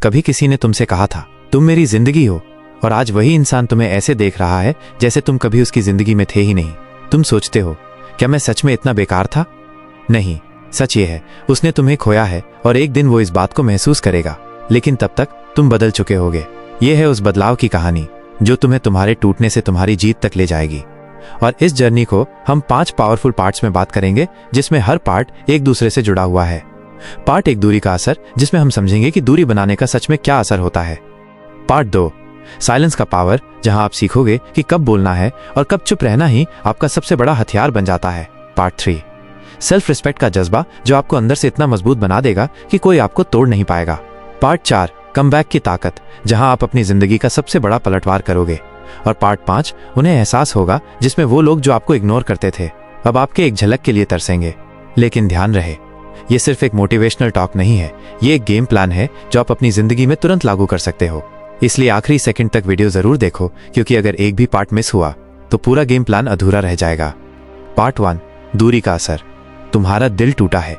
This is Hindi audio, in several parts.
कभी किसी ने तुमसे कहा था तुम मेरी जिंदगी हो, और आज वही इंसान तुम्हें ऐसे देख रहा है जैसे तुम कभी उसकी जिंदगी में थे ही नहीं। तुम सोचते हो क्या मैं सच में इतना बेकार था? नहीं, सच ये है उसने तुम्हें खोया है और एक दिन वो इस बात को महसूस करेगा, लेकिन तब तक तुम बदल चुके होगे। ये है उस बदलाव की कहानी जो तुम्हें तुम्हारे टूटने से तुम्हारी जीत तक ले जाएगी। और इस जर्नी को हम 5 पावरफुल पार्ट्स में बात करेंगे, जिसमें हर पार्ट एक दूसरे से जुड़ा हुआ है। पार्ट 1 दूरी का असर, जिसमें हम समझेंगे कि दूरी बनाने का सच में क्या असर होता है। पार्ट 2 साइलेंस का पावर, जहां आप सीखोगे कि कब बोलना है और कब चुप रहना ही आपका सबसे बड़ा हथियार बन जाता है। पार्ट 3 सेल्फ रिस्पेक्ट का जज्बा, जो आपको अंदर से इतना मजबूत बना देगा कि कोई आपको तोड़ नहीं पाएगा। पार्ट 4 कमबैक की ताकत, जहां आप अपनी जिंदगी का सबसे बड़ा पलटवार करोगे। और पार्ट 5 उन्हें एहसास होगा जिसमें वो लोग जो आपको इग्नोर करते थे अब आपके एक झलक के लिए तरसेंगे। लेकिन ध्यान रहे, ये सिर्फ एक मोटिवेशनल टॉक नहीं है, ये एक गेम प्लान है जो आप अपनी जिंदगी में तुरंत लागू कर सकते हो। इसलिए आखिरी सेकंड तक वीडियो जरूर देखो, क्योंकि अगर एक भी पार्ट मिस हुआ तो पूरा गेम प्लान अधूरा रह जाएगा। पार्ट 1 दूरी का असर। तुम्हारा दिल टूटा है,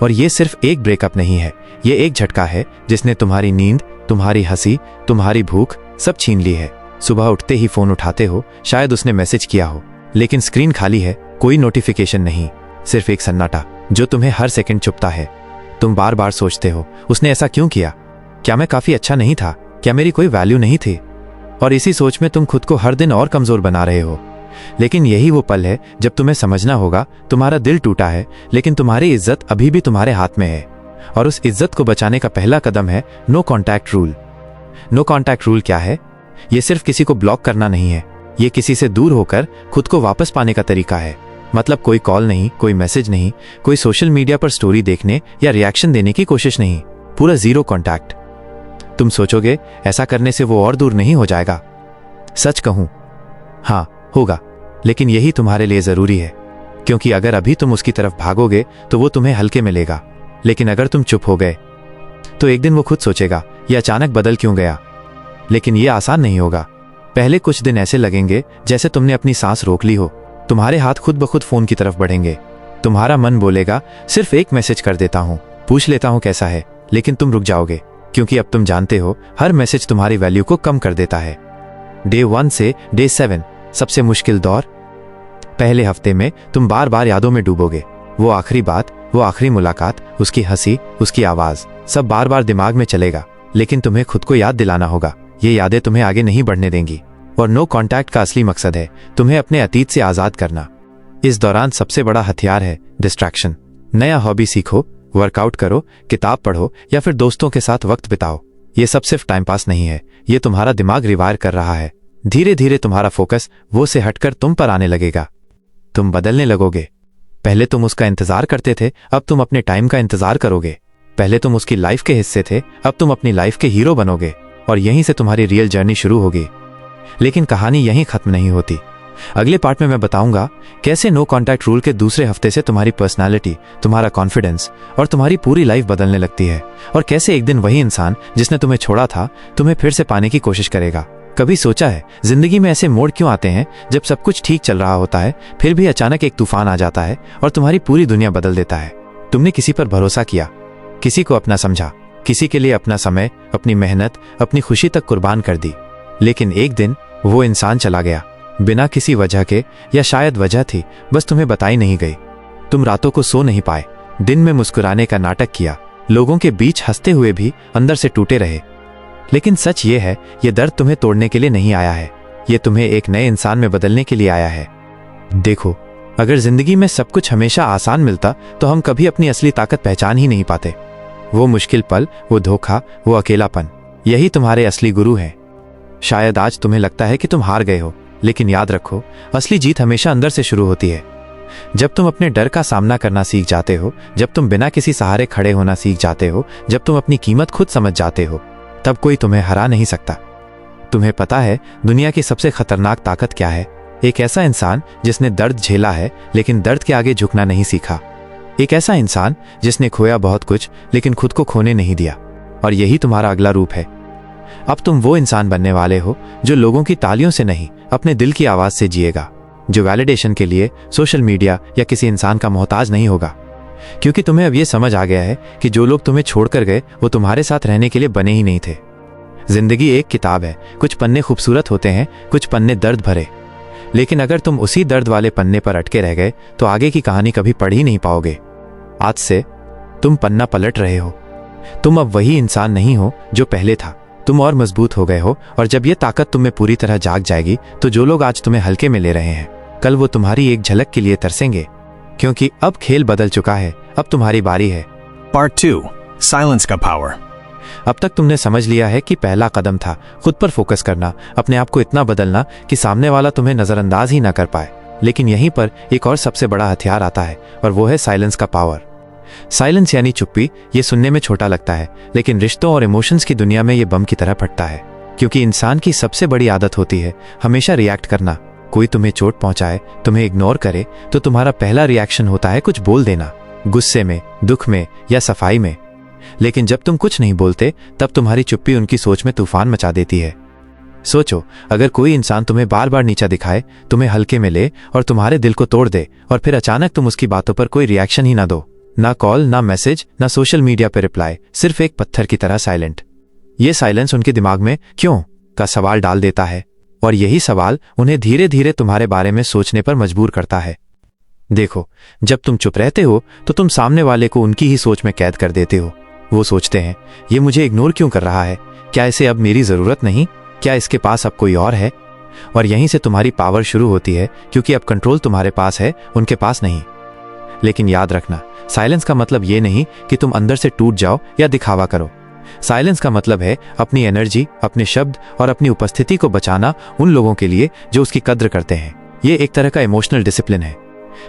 और ये सिर्फ एक ब्रेकअप नहीं है, ये एक झटका है जिसने तुम्हारी नींद, तुम्हारी हंसी, तुम्हारी भूख सब छीन ली है। सुबह उठते ही फोन उठाते हो, शायद उसने मैसेज किया हो, लेकिन स्क्रीन खाली है, कोई नोटिफिकेशन नहीं, सिर्फ एक सन्नाटा जो तुम्हें हर सेकंड चुभता है। तुम बार बार सोचते हो उसने ऐसा क्यों किया? क्या मैं काफी अच्छा नहीं था? क्या मेरी कोई वैल्यू नहीं थी? और इसी सोच में तुम खुद को हर दिन और कमजोर बना रहे हो। लेकिन यही वो पल है जब तुम्हें समझना होगा तुम्हारा दिल टूटा है, लेकिन तुम्हारी इज्जत अभी भी तुम्हारे हाथ में है। और उस इज्जत को बचाने का पहला कदम है no contact rule. No contact rule क्या है? ये सिर्फ किसी को ब्लॉक करना नहीं है, ये किसी से दूर होकर खुद को वापस पाने का तरीका है। मतलब कोई कॉल नहीं, कोई मैसेज नहीं, कोई सोशल मीडिया पर स्टोरी देखने या रिएक्शन देने की कोशिश नहीं, पूरा 0 कॉन्टैक्ट। तुम सोचोगे ऐसा करने से वो और दूर नहीं हो जाएगा। सच कहूं, हाँ होगा, लेकिन यही तुम्हारे लिए जरूरी है, क्योंकि अगर अभी तुम उसकी तरफ भागोगे तो वो तुम्हें हल्के में लेगा, लेकिन अगर तुम चुप हो गए तो एक दिन वो खुद सोचेगा ये अचानक बदल क्यों गया। लेकिन ये आसान नहीं होगा। पहले कुछ दिन ऐसे लगेंगे जैसे तुमने अपनी सांस रोक ली हो। तुम्हारे हाथ खुद ब खुद फोन की तरफ बढ़ेंगे। तुम्हारा मन बोलेगा सिर्फ एक मैसेज कर देता हूं, पूछ लेता हूं कैसा है, लेकिन तुम रुक जाओगे, क्योंकि अब तुम जानते हो हर मैसेज तुम्हारी वैल्यू को कम कर देता है। डे 1 से डे 7 सबसे मुश्किल दौर। पहले हफ्ते में तुम बार बार यादों में डूबोगे। वो आखिरी बात, वो आखिरी मुलाकात, उसकी हंसी, उसकी आवाज, सब बार बार दिमाग में चलेगा। लेकिन तुम्हें खुद को याद दिलाना होगा, ये यादें तुम्हें आगे नहीं बढ़ने देंगी। और नो कॉन्टैक्ट का असली मकसद है तुम्हें अपने अतीत से आजाद करना। इस दौरान सबसे बड़ा हथियार है डिस्ट्रैक्शन। नया हॉबी सीखो, वर्कआउट करो, किताब पढ़ो या फिर दोस्तों के साथ वक्त बिताओ। ये सब सिर्फ टाइम पास नहीं है, ये तुम्हारा दिमाग रिवायर कर रहा है। धीरे धीरे तुम्हारा फोकस वो से हटकर तुम पर आने लगेगा। तुम बदलने लगोगे। पहले तुम उसका इंतजार करते थे, अब तुम अपने टाइम का इंतजार करोगे। पहले तुम उसकी लाइफ के हिस्से थे, अब तुम अपनी लाइफ के हीरो बनोगे। और यहीं से तुम्हारी रियल जर्नी शुरू होगी। लेकिन कहानी यहीं खत्म नहीं होती। अगले पार्ट में मैं बताऊंगा कैसे नो कॉन्टैक्ट रूल के दूसरे हफ्ते से तुम्हारी पर्सनालिटी, तुम्हारा कॉन्फिडेंस और तुम्हारी पूरी लाइफ बदलने लगती है, और कैसे एक दिन वही इंसान जिसने तुम्हें छोड़ा था तुम्हें फिर से पाने की कोशिश करेगा। कभी सोचा है जिंदगी में ऐसे मोड़ क्यों आते हैं जब सब कुछ ठीक चल रहा होता है, फिर भी अचानक एक तूफान आ जाता है और तुम्हारी पूरी दुनिया बदल देता है। तुमने किसी पर भरोसा किया, किसी को अपना समझा, किसी के लिए अपना समय, अपनी मेहनत, अपनी खुशी तक कुर्बान कर दी। लेकिन एक दिन वो इंसान चला गया, बिना किसी वजह के, या शायद वजह थी बस तुम्हें बताई नहीं गई। तुम रातों को सो नहीं पाए, दिन में मुस्कुराने का नाटक किया, लोगों के बीच हंसते हुए भी अंदर से टूटे रहे। लेकिन सच ये है, ये दर्द तुम्हें तोड़ने के लिए नहीं आया है, ये तुम्हें एक नए इंसान में बदलने के लिए आया है। देखो, अगर जिंदगी में सब कुछ हमेशा आसान मिलता तो हम कभी अपनी असली ताकत पहचान ही नहीं पाते। वो मुश्किल पल, वो धोखा, वो अकेलापन, यही तुम्हारे असली गुरु हैं। शायद आज तुम्हें लगता है कि तुम हार गए हो, लेकिन याद रखो, असली जीत हमेशा अंदर से शुरू होती है। जब तुम अपने डर का सामना करना सीख जाते हो, जब तुम बिना किसी सहारे खड़े होना सीख जाते हो, जब तुम अपनी कीमत खुद समझ जाते हो, तब कोई तुम्हें हरा नहीं सकता। तुम्हें पता है दुनिया की सबसे खतरनाक ताकत क्या है? एक ऐसा इंसान जिसने दर्द झेला है लेकिन दर्द के आगे झुकना नहीं सीखा। एक ऐसा इंसान जिसने खोया बहुत कुछ लेकिन खुद को खोने नहीं दिया। और यही तुम्हारा अगला रूप है। अब तुम वो इंसान बनने वाले हो जो लोगों की तालियों से नहीं, अपने दिल की आवाज से जिएगा, जो वैलिडेशन के लिए सोशल मीडिया या किसी इंसान का मोहताज नहीं होगा। क्योंकि तुम्हें अब ये समझ आ गया है कि जो लोग तुम्हें छोड़कर गए वो तुम्हारे साथ रहने के लिए बने ही नहीं थे। जिंदगी एक किताब है, कुछ पन्ने खूबसूरत होते हैं, कुछ पन्ने दर्द भरे। लेकिन अगर तुम उसी दर्द वाले पन्ने पर अटके रह गए तो आगे की कहानी कभी पढ़ ही नहीं पाओगे। आज से तुम पन्ना पलट रहे हो। तुम अब वही इंसान नहीं हो जो पहले था। तुम और मजबूत हो गए हो, और जब ये ताकत तुम में पूरी तरह जाग जाएगी तो जो लोग आज तुम्हें हल्के में ले रहे हैं, कल वो तुम्हारी एक झलक के लिए तरसेंगे, क्योंकि अब खेल बदल चुका है। अब तुम्हारी बारी है। पार्ट 2, साइलेंस का पावर। अब तक तुमने समझ लिया है कि पहला कदम था खुद पर फोकस करना, अपने आप को इतना बदलना कि सामने वाला तुम्हें नजरअंदाज ही ना कर पाए। लेकिन यहीं पर एक और सबसे बड़ा हथियार आता है, और वो है साइलेंस का पावर। साइलेंस यानी चुप्पी। ये सुनने में छोटा लगता है, लेकिन रिश्तों और इमोशंस की दुनिया में ये बम की तरह फटता है। क्योंकि इंसान की सबसे बड़ी आदत होती है हमेशा रिएक्ट करना। कोई तुम्हें चोट पहुंचाए, तुम्हें इग्नोर करे, तो तुम्हारा पहला रिएक्शन होता है कुछ बोल देना, गुस्से में, दुख में या सफाई में। लेकिन जब तुम कुछ नहीं बोलते, तब तुम्हारी चुप्पी उनकी सोच में तूफान मचा देती है। सोचो, अगर कोई इंसान तुम्हें बार बार नीचा दिखाए, तुम्हें हल्के में ले और तुम्हारे दिल को तोड़ दे, और फिर अचानक तुम उसकी बातों पर कोई रिएक्शन ही ना दो, ना कॉल, ना मैसेज, ना सोशल मीडिया पर रिप्लाई, सिर्फ एक पत्थर की तरह साइलेंट। ये साइलेंस उनके दिमाग में क्यों का सवाल डाल देता है, और यही सवाल उन्हें धीरे धीरे तुम्हारे बारे में सोचने पर मजबूर करता है। देखो, जब तुम चुप रहते हो तो तुम सामने वाले को उनकी ही सोच में कैद कर देते हो। वो सोचते हैं, ये मुझे इग्नोर क्यों कर रहा है? क्या इसे अब मेरी जरूरत नहीं? क्या इसके पास अब कोई और है? और यहीं से तुम्हारी पावर शुरू होती है, क्योंकि अब कंट्रोल तुम्हारे पास है, उनके पास नहीं। लेकिन याद रखना, साइलेंस का मतलब ये नहीं कि तुम अंदर से टूट जाओ या दिखावा करो। साइलेंस का मतलब है अपनी एनर्जी, अपने शब्द और अपनी उपस्थिति को बचाना उन लोगों के लिए जो उसकी कद्र करते हैं। ये एक तरह का इमोशनल डिसिप्लिन है।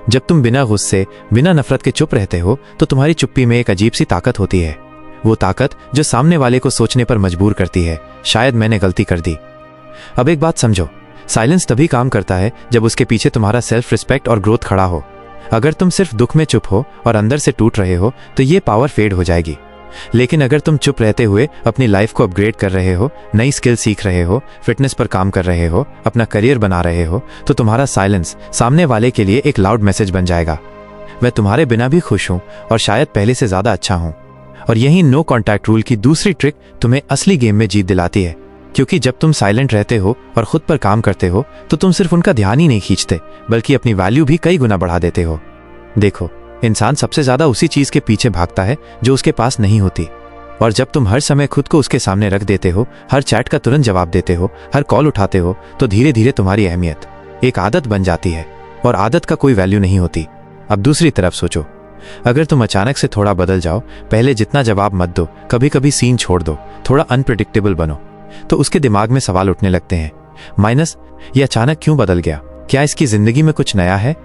जब तुम बिना गुस्से, बिना नफरत के चुप रहते हो तो तुम्हारी चुप्पी में एक अजीब सी ताकत होती है। वो ताकत जो सामने वाले को सोचने पर मजबूर करती है, शायद मैंने गलती कर दी। अब एक बात समझो, साइलेंस तभी काम करता है जब उसके पीछे तुम्हारा सेल्फ रिस्पेक्ट और ग्रोथ खड़ा हो। अगर तुम सिर्फ दुख में चुप हो और अंदर से टूट रहे हो तो ये पावर फेड हो जाएगी। लेकिन अगर तुम चुप रहते हुए अपनी लाइफ को अपग्रेड कर रहे हो, नई स्किल सीख रहे हो, फिटनेस पर काम कर रहे हो, अपना करियर बना रहे हो, तो तुम्हारा साइलेंस सामने वाले के लिए एक लाउड मैसेज बन जाएगा, मैं तुम्हारे बिना भी खुश हूं और शायद पहले से ज्यादा अच्छा हूं। और यही नो कॉन्टैक्ट रूल की दूसरी ट्रिक तुम्हें असली गेम में जीत दिलाती है। क्योंकि जब तुम साइलेंट रहते हो और खुद पर काम करते हो तो तुम सिर्फ उनका ध्यान ही नहीं खींचते, बल्कि अपनी वैल्यू भी कई गुना बढ़ा देते हो। देखो, इंसान सबसे ज्यादा उसी चीज के पीछे भागता है जो उसके पास नहीं होती। और जब तुम हर समय खुद को उसके सामने रख देते हो, हर चैट का तुरंत जवाब देते हो, हर कॉल उठाते हो, तो धीरे धीरे तुम्हारी अहमियत एक आदत बन जाती है, और आदत का कोई वैल्यू नहीं होती। अब दूसरी तरफ सोचो, अगर तुम अचानक से थोड़ा बदल जाओ, पहले जितना जवाब मत दो, कभी कभी सीन छोड़ दो, थोड़ा अनप्रेडिक्टेबल बनो, तो उसके दिमाग में सवाल उठने लगते हैं, माइनस ये अचानक क्यों बदल गया? क्या इसकी जिंदगी में कुछ नया है?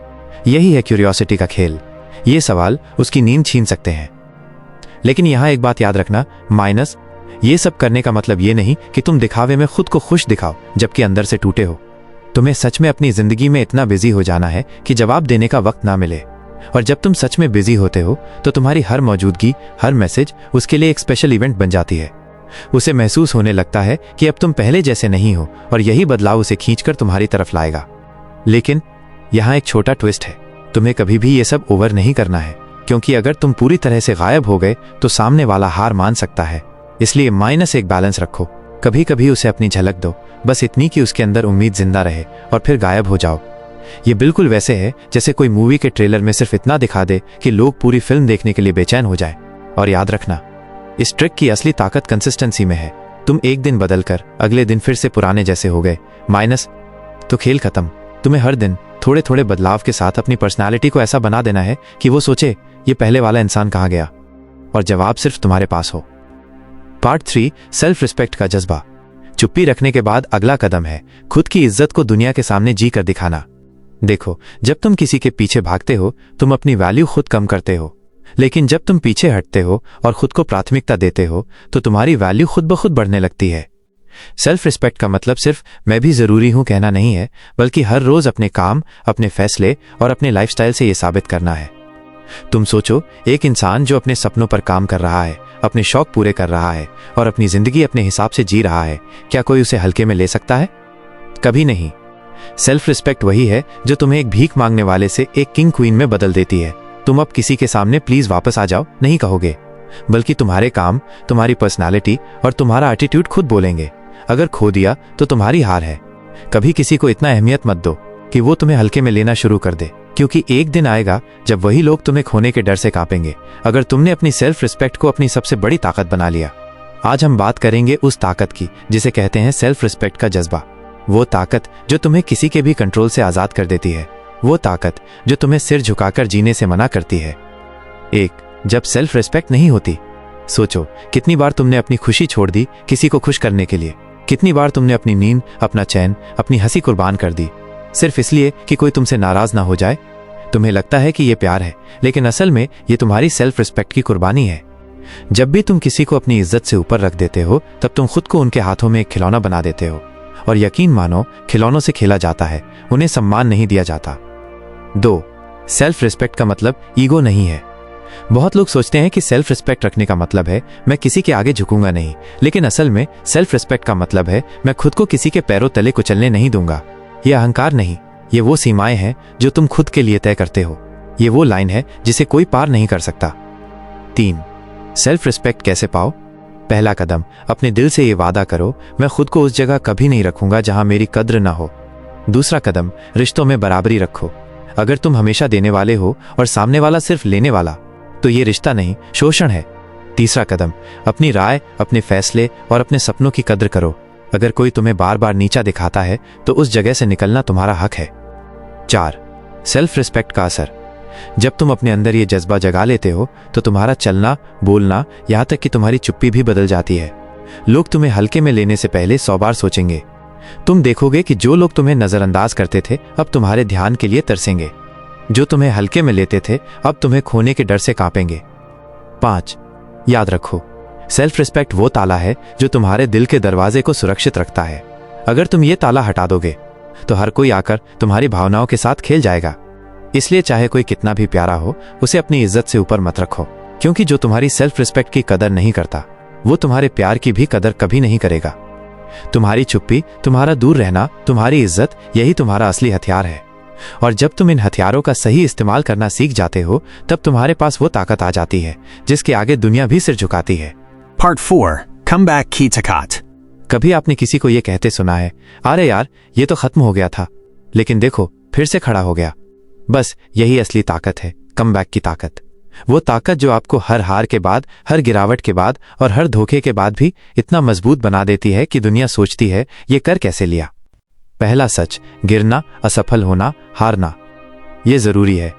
यही है क्यूरियोसिटी का खेल। ये सवाल उसकी नींद छीन सकते हैं। लेकिन यहां एक बात याद रखना, माइनस ये सब करने का मतलब ये नहीं कि तुम दिखावे में खुद को खुश दिखाओ जबकि अंदर से टूटे हो। तुम्हें सच में अपनी जिंदगी में इतना बिजी हो जाना है कि जवाब देने का वक्त ना मिले। और जब तुम सच में बिजी होते हो तो तुम्हारी हर मौजूदगी, हर मैसेज उसके लिए एक स्पेशल इवेंट बन जाती है। उसे महसूस होने लगता है कि अब तुम पहले जैसे नहीं हो, और यही बदलाव उसे खींचकर तुम्हारी तरफ लाएगा। लेकिन यहां एक छोटा ट्विस्ट है, तुम्हें कभी भी ये सब ओवर नहीं करना है, क्योंकि अगर तुम पूरी तरह से गायब हो गए तो सामने वाला हार मान सकता है। इसलिए माइनस एक बैलेंस रखो, कभी कभी उसे अपनी झलक दो, बस इतनी कि उसके अंदर उम्मीद जिंदा रहे, और फिर गायब हो जाओ। ये बिल्कुल वैसे है जैसे कोई मूवी के ट्रेलर में सिर्फ इतना दिखा दे कि लोग पूरी फिल्म देखने के लिए बेचैन हो जाएं। और याद रखना, इस ट्रिक की असली ताकत कंसिस्टेंसी में है। तुम एक दिन बदलकर अगले दिन फिर से पुराने जैसे हो गए, माइनस तो खेल खत्म। तुम्हें हर दिन थोड़े थोड़े बदलाव के साथ अपनी पर्सनालिटी को ऐसा बना देना है कि वो सोचे ये पहले वाला इंसान कहाँ गया, और जवाब सिर्फ तुम्हारे पास हो। पार्ट 3, सेल्फ रिस्पेक्ट का जज्बा। चुप्पी रखने के बाद अगला कदम है खुद की इज्जत को दुनिया के सामने जी कर दिखाना। देखो, जब तुम किसी के पीछे भागते हो तुम अपनी वैल्यू खुद कम करते हो, लेकिन जब तुम पीछे हटते हो और खुद को प्राथमिकता देते हो तो तुम्हारी वैल्यू खुद ब खुद बढ़ने लगती है। सेल्फ रिस्पेक्ट का मतलब सिर्फ मैं भी जरूरी हूं कहना नहीं है, बल्कि हर रोज अपने काम, अपने फैसले और अपने लाइफस्टाइल से यह साबित करना है। तुम सोचो, एक इंसान जो अपने सपनों पर काम कर रहा है, अपने शौक पूरे कर रहा है और अपनी जिंदगी अपने हिसाब से जी रहा है, क्या कोई उसे हल्के में ले सकता है? कभी नहीं। सेल्फ रिस्पेक्ट वही है जो तुम्हें एक भीख मांगने वाले से एक किंग क्वीन में बदल देती है। तुम अब किसी के सामने प्लीज वापस आ जाओ नहीं कहोगे, बल्कि तुम्हारे काम, तुम्हारी पर्सनालिटी और तुम्हारा एटीट्यूड खुद बोलेंगे। अगर खो दिया तो तुम्हारी हार है। कभी किसी को इतना अहमियत मत दो कि वो तुम्हें हल्के में लेना शुरू कर दे, क्योंकि एक दिन आएगा जब वही लोग तुम्हें खोने के डर से कांपेंगे अगर तुमने अपनी सेल्फ रिस्पेक्ट को अपनी सबसे बड़ी ताकत बना लिया। आज हम बात करेंगे उस ताकत की जिसे कहते हैं सेल्फ रिस्पेक्ट का जज्बा। वो ताकत जो तुम्हें किसी के भी कंट्रोल से आजाद कर देती है। वो ताकत जो तुम्हें सिर झुकाकर जीने से मना करती है। एक, जब सेल्फ रिस्पेक्ट नहीं होती। सोचो कितनी बार तुमने अपनी खुशी छोड़ दी किसी को खुश करने के लिए। कितनी बार तुमने अपनी नींद, अपना चैन, अपनी हंसी कुर्बान कर दी सिर्फ इसलिए कि कोई तुमसे नाराज ना हो जाए। तुम्हें लगता है कि ये प्यार है, लेकिन असल में ये तुम्हारी सेल्फ रिस्पेक्ट की कुर्बानी है। जब भी तुम किसी को अपनी इज्जत से ऊपर रख देते हो तब तुम खुद को उनके हाथों में एक खिलौना बना देते हो। और यकीन मानो, खिलौनों से खेला जाता है, उन्हें सम्मान नहीं दिया जाता। 2, सेल्फ रिस्पेक्ट का मतलब ईगो नहीं है। बहुत लोग सोचते हैं कि सेल्फ रिस्पेक्ट रखने का मतलब है मैं किसी के आगे झुकूंगा नहीं, लेकिन असल में सेल्फ रिस्पेक्ट का मतलब है मैं खुद को किसी के पैरों तले कुचलने नहीं दूंगा। ये अहंकार नहीं, ये वो सीमाएं हैं जो तुम खुद के लिए तय करते हो। ये वो लाइन है जिसे कोई पार नहीं कर सकता। 3, सेल्फ रिस्पेक्ट कैसे पाओ। पहला कदम, अपने दिल से ये वादा करो मैं खुद को उस जगह कभी नहीं रखूंगा जहां मेरी कद्र ना हो। दूसरा कदम, रिश्तों में बराबरी रखो। अगर तुम हमेशा देने वाले हो और सामने वाला सिर्फ लेने वाला, तो ये रिश्ता नहीं, शोषण है। तीसरा कदम, अपनी राय, अपने फैसले और अपने सपनों की कद्र करो। अगर कोई तुम्हें बार बार नीचा दिखाता है तो उस जगह से निकलना तुम्हारा हक है। 4, सेल्फ रिस्पेक्ट का असर। जब तुम अपने अंदर ये जज्बा जगा लेते हो तो तुम्हारा चलना, बोलना, यहाँ तक कि तुम्हारी चुप्पी भी बदल जाती है। लोग तुम्हें हल्के में लेने से पहले 100 बार सोचेंगे। तुम देखोगे कि जो लोग तुम्हें नजरअंदाज करते थे अब तुम्हारे ध्यान के लिए तरसेंगे। जो तुम्हें हल्के में लेते थे अब तुम्हें खोने के डर से कांपेंगे। 5, याद रखो, सेल्फ रिस्पेक्ट वो ताला है जो तुम्हारे दिल के दरवाजे को सुरक्षित रखता है। अगर तुम ये ताला हटा दोगे तो हर कोई आकर तुम्हारी भावनाओं के साथ खेल जाएगा। इसलिए चाहे कोई कितना भी प्यारा हो, उसे अपनी इज्जत से ऊपर मत रखो, क्योंकि जो तुम्हारी सेल्फ रिस्पेक्ट की कदर नहीं करता वो तुम्हारे प्यार की भी कदर कभी नहीं करेगा। तुम्हारी चुप्पी, तुम्हारा दूर रहना, तुम्हारी इज्जत, यही तुम्हारा असली हथियार है। और जब तुम इन हथियारों का सही इस्तेमाल करना सीख जाते हो तब तुम्हारे पास वो ताकत आ जाती है जिसके आगे दुनिया भी सिर झुकाती है। Part 4. Comeback Key to Kat. कभी आपने किसी को ये कहते सुना है, अरे यार ये तो खत्म हो गया था, लेकिन देखो फिर से खड़ा हो गया। बस यही असली ताकत है, कमबैक की ताकत। वो ताकत जो आपको हर हार के बाद, हर गिरावट के बाद और हर धोखे के बाद भी इतना मजबूत बना देती है कि दुनिया सोचती है ये कर कैसे लिया। पहला सच, गिरना, असफल होना, हारना, ये जरूरी है।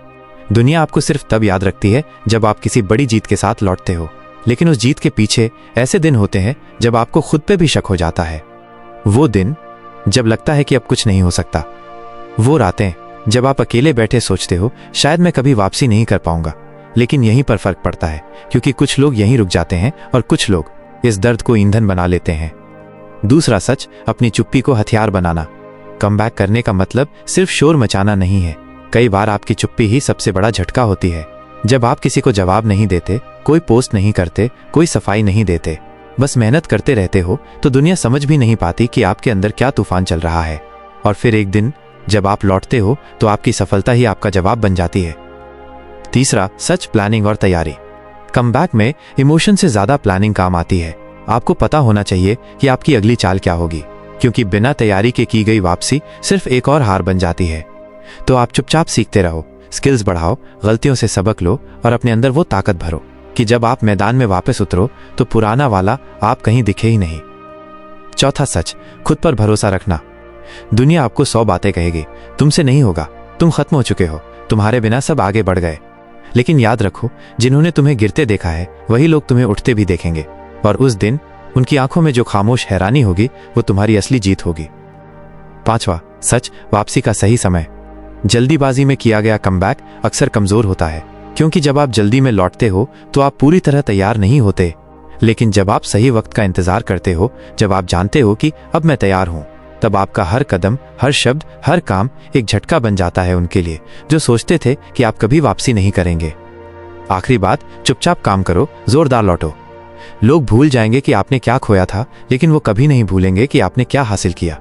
दुनिया आपको सिर्फ तब याद रखती है जब आप किसी बड़ी जीत के साथ लौटते हो, लेकिन उस जीत के पीछे ऐसे दिन होते हैं जब आपको खुद पे भी शक हो जाता है। वो दिन जब लगता है कि अब कुछ नहीं हो सकता। वो रातें जब आप अकेले बैठे सोचते हो शायद मैं कभी वापसी नहीं कर पाऊंगा। लेकिन यहीं पर फर्क पड़ता है, क्योंकि कुछ लोग यहीं रुक जाते हैं और कुछ लोग इस दर्द को ईंधन बना लेते हैं। दूसरा सच, अपनी चुप्पी को हथियार बनाना। कमबैक करने का मतलब सिर्फ शोर मचाना नहीं है। कई बार आपकी चुप्पी ही सबसे बड़ा झटका होती है। जब आप किसी को जवाब नहीं देते, कोई पोस्ट नहीं करते, कोई सफाई नहीं देते, बस मेहनत करते रहते हो, तो दुनिया समझ भी नहीं पाती कि आपके अंदर क्या तूफान चल रहा है। और फिर एक दिन जब आप लौटते हो तो आपकी सफलता ही आपका जवाब बन जाती है। तीसरा सच, प्लानिंग और तैयारी। कमबैक में इमोशन से ज्यादा प्लानिंग काम आती है। आपको पता होना चाहिए कि आपकी अगली चाल क्या होगी, क्योंकि बिना तैयारी के की गई वापसी सिर्फ एक और हार बन जाती है। तो आप चुपचाप सीखते रहो, स्किल्स बढ़ाओ, गलतियों से सबक लो और अपने अंदर वो ताकत भरो कि जब आप मैदान में वापस उतरो तो पुराना वाला आप कहीं दिखे ही नहीं। चौथा सच, खुद पर भरोसा रखना। दुनिया आपको 100 बातें कहेगी, तुमसे नहीं होगा, तुम खत्म हो चुके हो, तुम्हारे बिना सब आगे बढ़ गए। लेकिन याद रखो, जिन्होंने तुम्हें गिरते देखा है वही लोग तुम्हें उठते भी देखेंगे, और उस दिन उनकी आंखों में जो खामोश हैरानी होगी वो तुम्हारी असली जीत होगी। पांचवा सच, वापसी का सही समय। जल्दीबाजी में किया गया कमबैक अक्सर कमजोर होता है, क्योंकि जब आप जल्दी में लौटते हो तो आप पूरी तरह तैयार नहीं होते। लेकिन जब आप सही वक्त का इंतजार करते हो, जब आप जानते हो कि अब मैं तैयार हूं, तब आपका हर कदम, हर शब्द, हर काम एक झटका बन जाता है उनके लिए जो सोचते थे कि आप कभी वापसी नहीं करेंगे। आखिरी बात, चुपचाप काम करो, जोरदार लौटो। लोग भूल जाएंगे कि आपने क्या खोया था, लेकिन वो कभी नहीं भूलेंगे कि आपने क्या हासिल किया।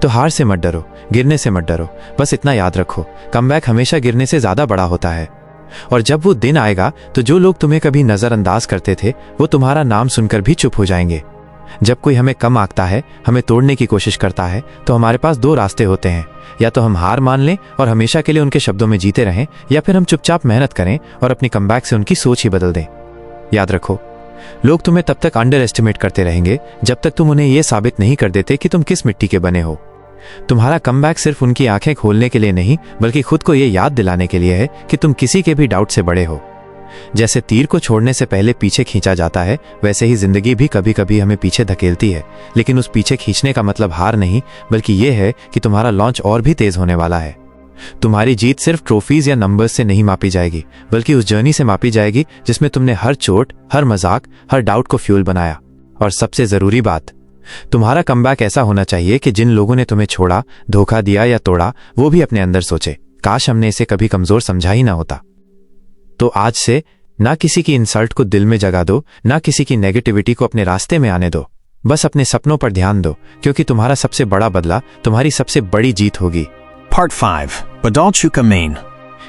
तो हार से मत डरो, गिरने से मत डरो, बस इतना याद रखो, कमबैक हमेशा गिरने से ज्यादा बड़ा होता है। और जब वो दिन आएगा तो जो लोग तुम्हें कभी नजरअंदाज करते थे वो तुम्हारा नाम सुनकर भी चुप हो जाएंगे। जब कोई हमें कम आंकता है, हमें तोड़ने की कोशिश करता है, तो हमारे पास दो रास्ते होते हैं। या तो हम हार मान लें और हमेशा के लिए उनके शब्दों में जीते रहें, या फिर हम चुपचाप मेहनत करें और अपनी कमबैक से उनकी सोच ही बदल दें। याद रखो, लोग तुम्हें तब तक अंडर एस्टिमेट करते रहेंगे जब तक तुम उन्हें यह साबित नहीं कर देते कि तुम किस मिट्टी के बने हो। तुम्हारा कमबैक सिर्फ उनकी आंखें खोलने के लिए नहीं, बल्कि खुद को यह याद दिलाने के लिए है कि तुम किसी के भी डाउट से बड़े हो। जैसे तीर को छोड़ने से पहले पीछे खींचा जाता है, वैसे ही जिंदगी भी कभी कभी हमें पीछे धकेलती है। लेकिन उस पीछे खींचने का मतलब हार नहीं, बल्कि यह है कि तुम्हारा लॉन्च और भी तेज होने वाला है। तुम्हारी जीत सिर्फ ट्रॉफीज या नंबर्स से नहीं मापी जाएगी, बल्कि उस जर्नी से मापी जाएगी जिसमें तुमने हर चोट, हर मजाक, हर डाउट को फ्यूल बनाया। और सबसे जरूरी बात, तुम्हारा कमबैक ऐसा होना चाहिए कि जिन लोगों ने तुम्हें छोड़ा, धोखा दिया या तोड़ा, वो भी अपने अंदर सोचे, काश हमने इसे कभी कमजोर समझा ही ना होता। तो आज से ना किसी की इंसल्ट को दिल में जगा दो, ना किसी की नेगेटिविटी को अपने रास्ते में आने दो। बस अपने सपनों पर ध्यान दो, क्योंकि तुम्हारा सबसे बड़ा बदला तुम्हारी सबसे बड़ी जीत होगी। Part 5. Badal Chuka Main.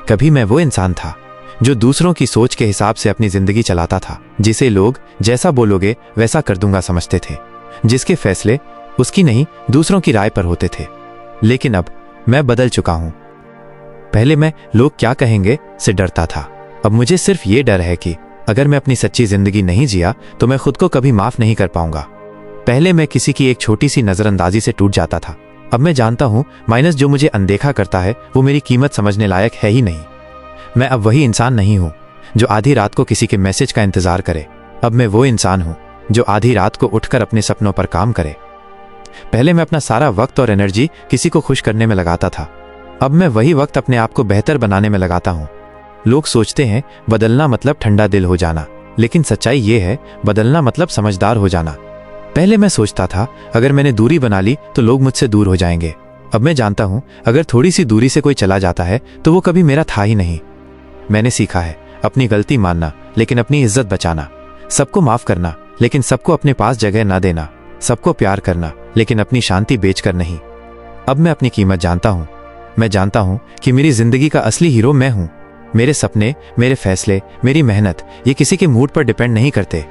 कभी मैं वो इंसान था जो दूसरों की सोच के हिसाब से अपनी जिंदगी चलाता था, जिसे लोग जैसा बोलोगे वैसा कर दूंगा समझते थे, जिसके फैसले उसकी नहीं दूसरों की राय पर होते थे। लेकिन अब मैं बदल चुका हूं। पहले मैं लोग क्या कहेंगे से डरता था, अब मुझे सिर्फ ये डर है कि अगर मैं अपनी सच्ची जिंदगी नहीं जिया तो मैं खुद को कभी माफ नहीं कर पाऊंगा। पहले मैं किसी की एक छोटी सी नजरअंदाजी से टूट जाता था, अब मैं जानता हूं माइनस जो मुझे अनदेखा करता है वो मेरी कीमत समझने लायक है ही नहीं। मैं अब वही इंसान नहीं हूं जो आधी रात को किसी के मैसेज का इंतजार करे, अब मैं वो इंसान हूं जो आधी रात को उठकर अपने सपनों पर काम करे। पहले मैं अपना सारा वक्त और एनर्जी किसी को खुश करने में लगाता था, अब मैं वही वक्त अपने आप को बेहतर बनाने में लगाता हूं। लोग सोचते हैं बदलना मतलब ठंडा दिल हो जाना, लेकिन सच्चाई ये है बदलना मतलब समझदार हो जाना। पहले मैं सोचता था अगर मैंने दूरी बना ली तो लोग मुझसे दूर हो जाएंगे, अब मैं जानता हूं अगर थोड़ी सी दूरी से कोई चला जाता है तो वो कभी मेरा था ही नहीं। मैंने सीखा है अपनी गलती मानना लेकिन अपनी इज्जत बचाना, सबको माफ करना लेकिन सबको अपने पास जगह ना देना, सबको प्यार करना लेकिन अपनी शांति बेचकर नहीं। अब मैं अपनी कीमत जानता हूं। मैं जानता हूं कि मेरी जिंदगी का असली हीरो मैं हूं। मेरे सपने, मेरे फैसले, मेरी मेहनत ये किसी के मूड पर डिपेंड नहीं करते।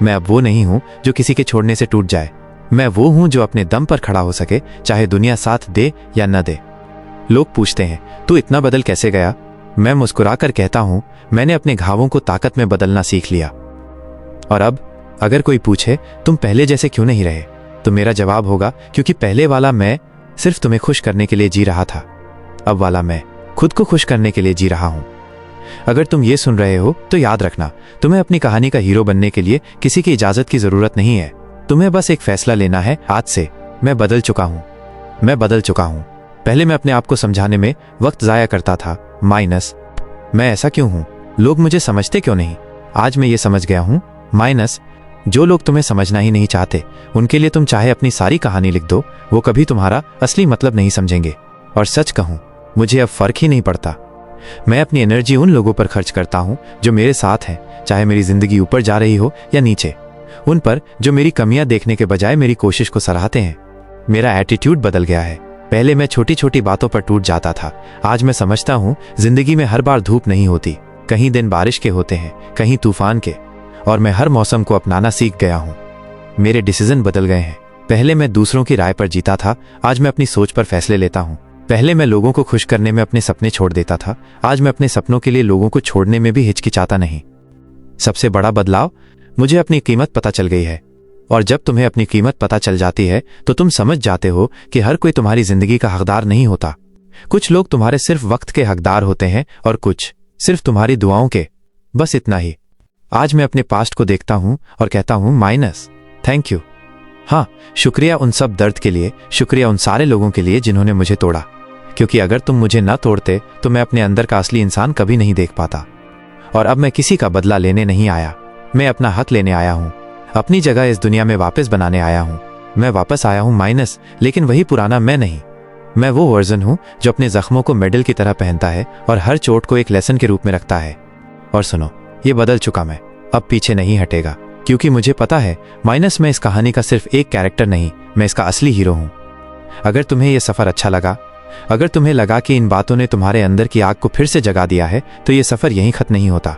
मैं अब वो नहीं हूं जो किसी के छोड़ने से टूट जाए, मैं वो हूं जो अपने दम पर खड़ा हो सके, चाहे दुनिया साथ दे या न दे। लोग पूछते हैं तू इतना बदल कैसे गया? मैं मुस्कुराकर कहता हूं मैंने अपने घावों को ताकत में बदलना सीख लिया। और अब अगर कोई पूछे तुम पहले जैसे क्यों नहीं रहे, तो मेरा जवाब होगा क्योंकि पहले वाला मैं सिर्फ तुम्हें खुश करने के लिए जी रहा था, अब वाला मैं खुद को खुश करने के लिए जी रहा हूं। अगर तुम ये सुन रहे हो तो याद रखना, तुम्हें अपनी कहानी का हीरो बनने के लिए किसी की इजाजत की जरूरत नहीं है। तुम्हें बस एक फैसला लेना है, आज से मैं बदल चुका हूं, मैं बदल चुका हूं। पहले मैं अपने आप को समझाने में वक्त जाया करता था, माइनस मैं ऐसा क्यों हूं, लोग मुझे समझते क्यों नहीं। आज मैं ये समझ गया हूं, माइनस जो लोग तुम्हें समझना ही नहीं चाहते उनके लिए तुम चाहे अपनी सारी कहानी लिख दो, वो कभी तुम्हारा असली मतलब नहीं समझेंगे। और सच कहूं मुझे अब फर्क ही नहीं पड़ता। मैं अपनी एनर्जी उन लोगों पर खर्च करता हूं जो मेरे साथ हैं, चाहे मेरी जिंदगी ऊपर जा रही हो या नीचे। उन पर जो मेरी कमियां देखने के बजाय मेरी कोशिश को सराहते हैं। मेरा एटीट्यूड बदल गया है। पहले मैं छोटी छोटी बातों पर टूट जाता था, आज मैं समझता हूं जिंदगी में हर बार धूप नहीं होती, कहीं दिन बारिश के होते हैं, कहीं तूफान के, और मैं हर मौसम को अपनाना सीख गया हूं। मेरे डिसीजन बदल गए हैं। पहले मैं दूसरों की राय पर जीता था, आज मैं अपनी सोच पर फैसले लेता हूं। पहले मैं लोगों को खुश करने में अपने सपने छोड़ देता था, आज मैं अपने सपनों के लिए लोगों को छोड़ने में भी हिचकिचाता नहीं। सबसे बड़ा बदलाव, मुझे अपनी कीमत पता चल गई है। और जब तुम्हें अपनी कीमत पता चल जाती है तो तुम समझ जाते हो कि हर कोई तुम्हारी जिंदगी का हकदार नहीं होता। कुछ लोग तुम्हारे सिर्फ वक्त के हकदार होते हैं और कुछ सिर्फ तुम्हारी दुआओं के, बस इतना ही। आज मैं अपने पास्ट को देखता हूं और कहता हूं माइनस थैंक यू। हाँ, शुक्रिया उन सब दर्द के लिए, शुक्रिया उन सारे लोगों के लिए जिन्होंने मुझे तोड़ा, क्योंकि अगर तुम मुझे न तोड़ते तो मैं अपने अंदर का असली इंसान कभी नहीं देख पाता। और अब मैं किसी का बदला लेने नहीं आया, मैं अपना हक लेने आया हूं, अपनी जगह इस दुनिया में वापस बनाने आया हूं। मैं वापस आया हूं माइनस, लेकिन वही पुराना मैं नहीं। मैं वो वर्जन हूं जो अपने जख्मों को मेडल की तरह पहनता है और हर चोट को एक लेसन के रूप में रखता है। और सुनो, ये बदल चुका मैं अब पीछे नहीं हटेगा, क्योंकि मुझे पता है माइनस मैं इस कहानी का सिर्फ एक कैरेक्टर नहीं, मैं इसका असली हीरो हूं। अगर तुम्हें यह सफर अच्छा लगा अगर तुम्हें लगा कि इन बातों ने तुम्हारे अंदर की आग को फिर से जगा दिया है तो ये सफ़र यहीं खत्म नहीं होता।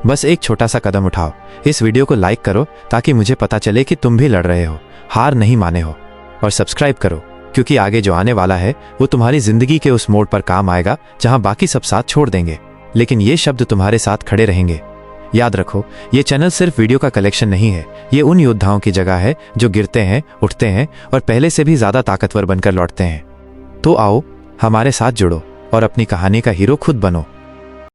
बस एक छोटा सा कदम उठाओ, इस वीडियो को लाइक करो ताकि मुझे पता चले कि तुम भी लड़ रहे हो, हार नहीं माने हो। और सब्सक्राइब करो, क्योंकि आगे जो आने वाला है वो तुम्हारी जिंदगी के उस मोड़ पर काम आएगा जहां बाकी सब साथ छोड़ देंगे, लेकिन ये शब्द तुम्हारे साथ खड़े रहेंगे। याद रखो, ये चैनल सिर्फ वीडियो का कलेक्शन नहीं है, ये उन योद्धाओं की जगह है जो गिरते हैं, उठते हैं और पहले से भी ज्यादा ताकतवर बनकर लौटते हैं। तो आओ, हमारे साथ जुड़ो और अपनी कहानी का हीरो खुद बनो।